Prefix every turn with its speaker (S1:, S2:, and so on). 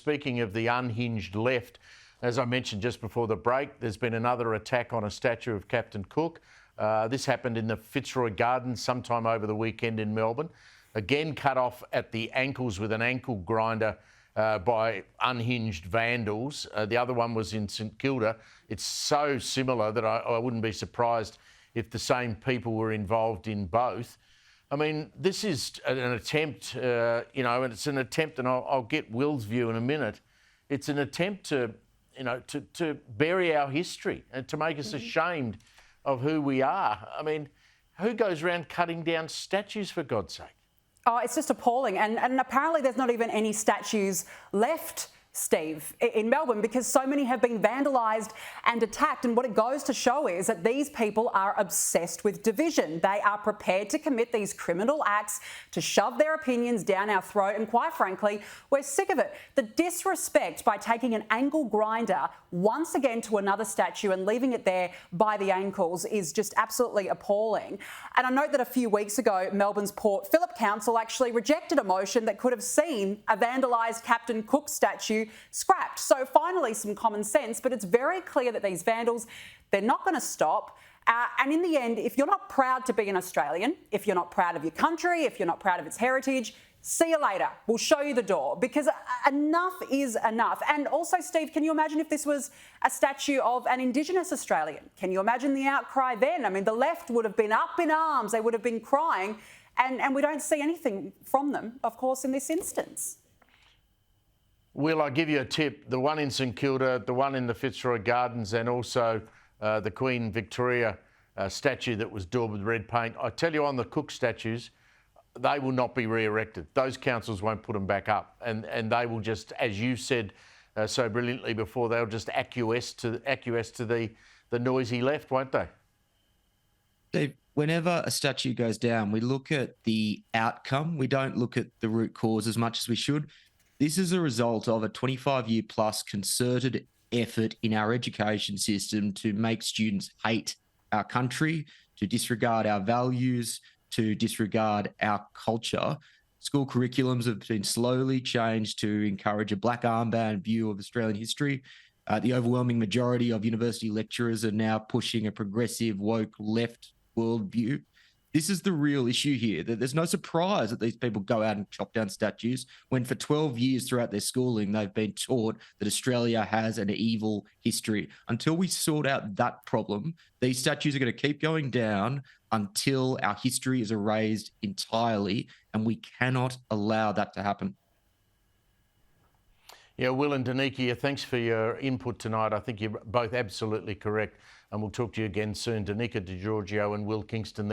S1: speaking of the unhinged left, as I mentioned just before the break, there's been another attack on a statue of Captain Cook. This happened in the Fitzroy Gardens sometime over the weekend in Melbourne. Again, cut off at the ankles with an ankle grinder by unhinged vandals. The other one was in St Kilda. It's so similar that I wouldn't be surprised if the same people were involved in both. I mean, this is an attempt, and it's an attempt, and I'll get Will's view in a minute. It's an attempt to bury our history and to make us ashamed of who we are. I mean, who goes around cutting down statues, for God's sake?
S2: Oh, it's just appalling. And apparently there's not even any statues left, Steve, in Melbourne, because so many have been vandalised and attacked. And what it goes to show is that these people are obsessed with division. They are prepared to commit these criminal acts to shove their opinions down our throat. And quite frankly, we're sick of it. The disrespect by taking an angle grinder once again to another statue and leaving it there by the ankles is just absolutely appalling. And I note that a few weeks ago, Melbourne's Port Phillip Council actually rejected a motion that could have seen a vandalised Captain Cook statue scrapped. So finally, some common sense, but it's very clear that these vandals, they're not going to stop. And in the end, if you're not proud to be an Australian, if you're not proud of your country, if you're not proud of its heritage, see you later. We'll show you the door, because enough is enough. And also, Steve, can you imagine if this was a statue of an Indigenous Australian? Can you imagine the outcry then? I mean, the left would have been up in arms. They would have been crying. And we don't see anything from them, of course, in this instance.
S1: Will, I give you a tip. The one in St Kilda, the one in the Fitzroy Gardens, and also the Queen Victoria statue that was daubed with red paint. I tell you, on the Cook statues, they will not be re-erected. Those councils won't put them back up. And they will just, as you said so brilliantly before, they'll just acquiesce to the noisy left, won't they?
S3: Dave, whenever a statue goes down, we look at the outcome. We don't look at the root cause as much as we should. This is a result of a 25-year plus concerted effort in our education system to make students hate our country, to disregard our values, to disregard our culture. School curriculums have been slowly changed to encourage a black armband view of Australian history. The overwhelming majority of university lecturers are now pushing a progressive, woke, left worldview. This is the real issue here. That there's no surprise that these people go out and chop down statues when for 12 years throughout their schooling, they've been taught that Australia has an evil history. Until we sort out that problem, these statues are going to keep going down until our history is erased entirely, and we cannot allow that to happen.
S1: Yeah, Will and Danica, thanks for your input tonight. I think you're both absolutely correct, and we'll talk to you again soon. Danica Di Giorgio and Will Kingston.